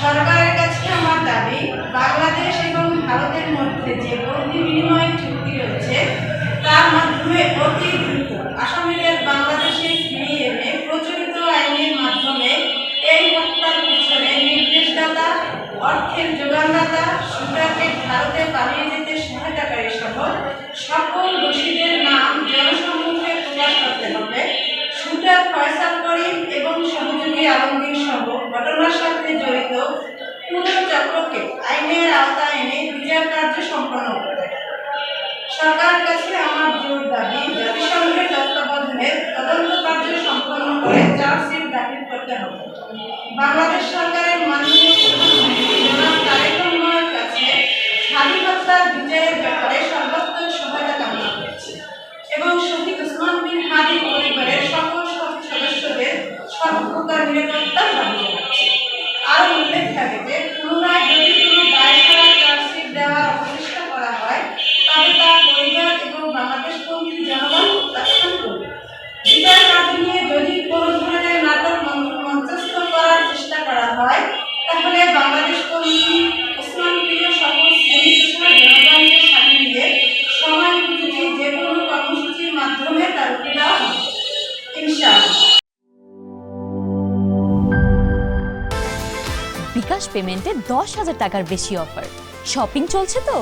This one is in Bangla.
সরকারের কাছে আমার দাবি, বাংলাদেশ এবং ভারতের মধ্যে যে বন্দি বিনিময় চুক্তি রয়েছে তার মাধ্যমে অতি দ্রুত আসামিদের বাংলাদেশে ফিরিয়ে এনে প্রচলিত আইনের মাধ্যমে এই হত্যার পিছনে নির্দেশদাতা, অর্থের যোগানদাতা, শুটারকে ভারতে পালিয়ে যেতে সহায়তাকারী সহ সকল দোষীদের নাম জনসম্মুখে প্রকাশ করতে হবে। শুটার ফয়সাল করিম এবং সহযোগী আলমগীর সহ ঘটনার সাথে জড়িত পুরো চক্রকে আইনের আওতায় এনে বিচার কার্য সম্পন্ন করতে। সরকারের কাছে আমার জোর দাবি, জাতিসংঘের তত্ত্বাবধানে তদন্ত কার্য সম্পন্ন করে চার্জশিট দাখিল করতে হবে। বাংলাদেশ সরকারের মাননীয় প্রধানমন্ত্রী জনাব তারেক রহমানের কাছে হাদি হত্যার বিচারের ব্যাপারে সর্বোত্তম সহায়তা কামনা করছি এবং শহীদ ওসমান বিন হাদির পরিবারের সকল সদস্যদের সর্বপ্রকার নিরাপত্তা দাবি জানাচ্ছি। আর উল্লেখ থাকে যে পুনরায় যদি কোনো দায় ছাড়া চার্জশিট দেওয়ার অপচেষ্টা করা হয় তবে তার পরিবার এবং বাংলাদেশপন্থী জনগণ প্রত্যাখ্যান করবে। বিচার কার্য নিয়ে যদি কোনো ধরনের নাটক মঞ্চস্থ করার চেষ্টা করা হয় তাহলে বাংলাদেশপন্থী ওসমান প্রিয় সকল শ্রেণী পেশার জনগণকে সাথে নিয়ে সময় উপযোগী যে কোনো কর্মসূচির মাধ্যমে তার রুখে দেওয়া হবে ইনশাআল্লাহ। বিকাশ পেমেন্টে 10,000 টাকার বেশি অফার। শপিং চলছে তো।